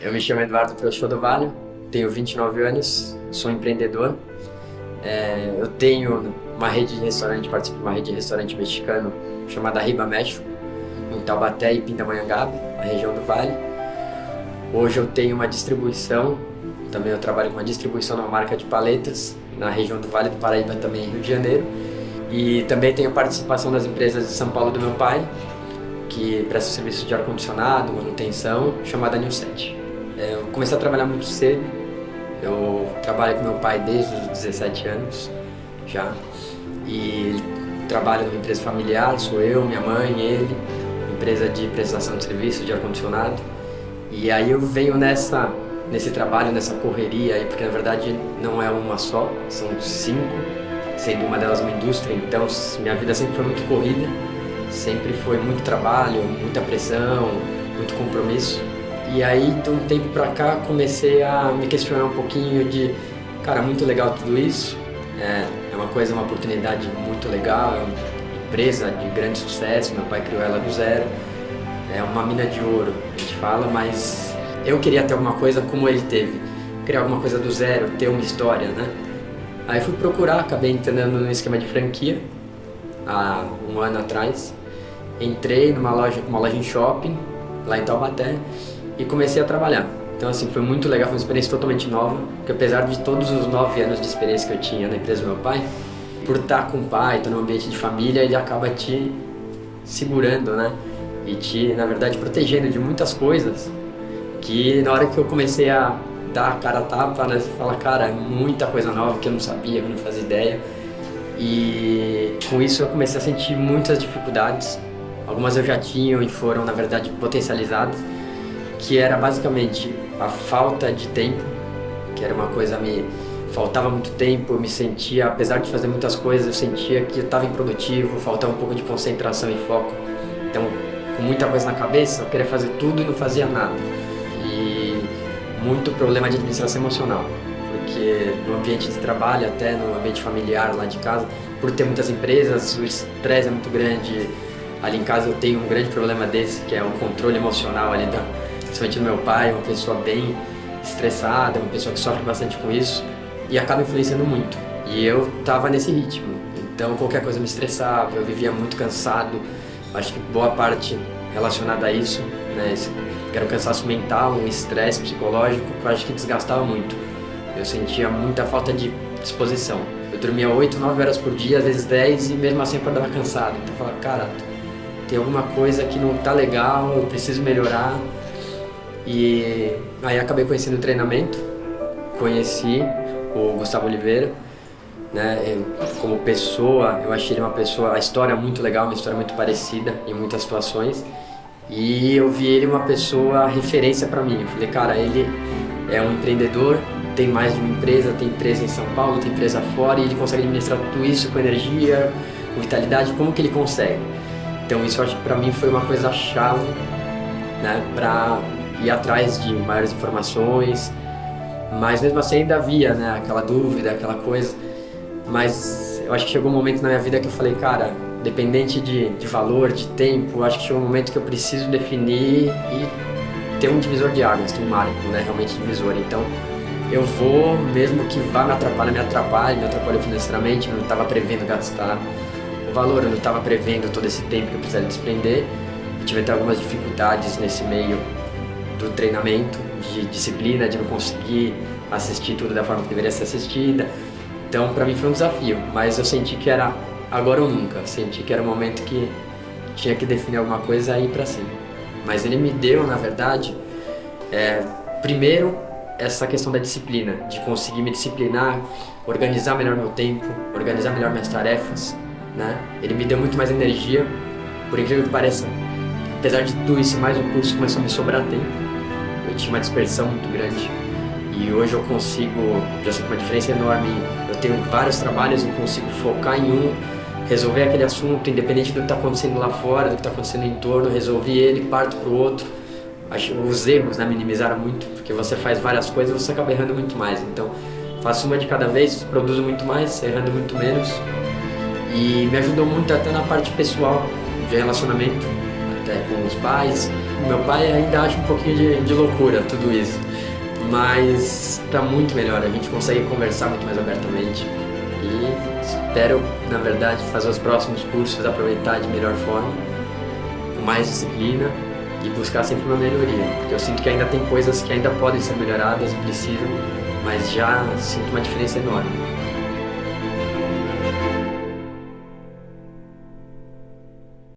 Eu me chamo Eduardo Preuxo do Vale, tenho 29 anos, sou empreendedor. Eu tenho uma rede de restaurante, participo de uma rede de restaurante mexicano chamada Riba México, em Taubaté e Pindamonhangaba, na região do Vale. Hoje eu tenho uma distribuição, também eu trabalho com uma distribuição numa marca de paletas, na região do Vale do Paraíba, também em Rio de Janeiro. E também tenho participação das empresas de São Paulo do meu pai, que presta serviço de ar-condicionado, manutenção, chamada New Set. Eu comecei a trabalhar muito cedo, eu trabalho com meu pai desde os 17 anos já, e trabalho numa empresa familiar, sou eu, minha mãe, ele, empresa de prestação de serviço de ar-condicionado. E aí eu venho nesse trabalho, nessa correria aí, porque na verdade não é uma só, são 5, sendo uma delas uma indústria, então minha vida sempre foi muito corrida, sempre foi muito trabalho, muita pressão, muito compromisso. E aí, de um tempo pra cá, comecei a me questionar um pouquinho de, cara, muito legal tudo isso, é uma coisa, uma oportunidade muito legal, é uma empresa de grande sucesso, meu pai criou ela do zero, é uma mina de ouro, a gente fala, mas eu queria ter alguma coisa como ele teve, criar alguma coisa do zero, ter uma história, né? Aí fui procurar, acabei entrando no esquema de franquia, há um ano atrás, entrei numa loja, uma loja em shopping, lá em Taubaté, e comecei a trabalhar. Então assim, foi muito legal, foi uma experiência totalmente nova, porque apesar de todos os 9 anos de experiência que eu tinha na empresa do meu pai, por estar com o pai, estar num ambiente de família, ele acaba te segurando, né? E te, na verdade, protegendo de muitas coisas, que na hora que eu comecei a dar a cara a tapa, né, você fala, cara, é muita coisa nova que eu não sabia, que eu não fazia ideia. E com isso eu comecei a sentir muitas dificuldades, algumas eu já tinha e foram, na verdade, potencializadas, que era basicamente a falta de tempo, que era uma coisa, me faltava muito tempo, eu me sentia, apesar de fazer muitas coisas, eu sentia que eu estava improdutivo, faltava um pouco de concentração e foco. Então, com muita coisa na cabeça, eu queria fazer tudo e não fazia nada. E muito problema de administração emocional, porque no ambiente de trabalho, até no ambiente familiar lá de casa, por ter muitas empresas, o estresse é muito grande. Ali em casa eu tenho um grande problema desse, que é o controle emocional ali principalmente do meu pai, uma pessoa bem estressada, uma pessoa que sofre bastante com isso e acaba influenciando muito. E eu tava nesse ritmo, então qualquer coisa me estressava, eu vivia muito cansado, acho que boa parte relacionada a isso, né? Que era um cansaço mental, um estresse psicológico que eu acho que desgastava muito. Eu sentia muita falta de disposição. Eu dormia 8, 9 horas por dia, às vezes 10, e mesmo assim eu acordava cansado. Então eu falava, cara, tem alguma coisa que não tá legal, eu preciso melhorar. E aí acabei conhecendo o treinamento, conheci o Gustavo Oliveira, né? Como pessoa, eu achei ele uma pessoa, a história é muito legal, uma história muito parecida em muitas situações. E eu vi ele uma pessoa referência para mim. Eu falei, cara, ele é um empreendedor, tem mais de uma empresa, tem empresa em São Paulo, tem empresa fora, e ele consegue administrar tudo isso com energia, com vitalidade, como que ele consegue? Então isso eu acho que para mim foi uma coisa chave, né, para ir atrás de maiores informações, mas mesmo assim ainda havia, né, aquela dúvida, aquela coisa, mas eu acho que chegou um momento na minha vida que eu falei, cara, dependente de valor, de tempo, eu acho que chegou um momento que eu preciso definir e ter um divisor de águas, ter um marco, né, realmente divisor. Então eu vou, mesmo que vá me atrapalhe financeiramente, eu não estava prevendo gastar o valor, eu não estava prevendo todo esse tempo que eu precisaria desprender. Eu tive até algumas dificuldades nesse meio do treinamento, de disciplina, de não conseguir assistir tudo da forma que deveria ser assistida. Então, para mim foi um desafio, mas eu senti que era agora ou nunca. Eu senti que era o momento que tinha que definir alguma coisa e ir para cima. Mas ele me deu, na verdade, primeiro, essa questão da disciplina, de conseguir me disciplinar, organizar melhor meu tempo, organizar melhor minhas tarefas, né? Ele me deu muito mais energia, por incrível que pareça. Apesar de tudo isso, mais o curso começou a me sobrar tempo. Eu tinha uma dispersão muito grande e hoje eu consigo, já sei que uma diferença enorme. Eu tenho vários trabalhos, eu consigo focar em um, resolver aquele assunto, independente do que está acontecendo lá fora, do que está acontecendo em torno, resolvi ele, parto para o outro. Acho os erros, né, minimizaram muito, porque você faz várias coisas e você acaba errando muito mais. Então, faço uma de cada vez, produzo muito mais, errando muito menos. E me ajudou muito até na parte pessoal, de relacionamento, até com os pais, Meu pai ainda acha um pouquinho de loucura tudo isso, mas tá muito melhor, a gente consegue conversar muito mais abertamente e espero, na verdade, fazer os próximos cursos, aproveitar de melhor forma, com mais disciplina e buscar sempre uma melhoria, porque eu sinto que ainda tem coisas que ainda podem ser melhoradas e precisam, mas já sinto uma diferença enorme.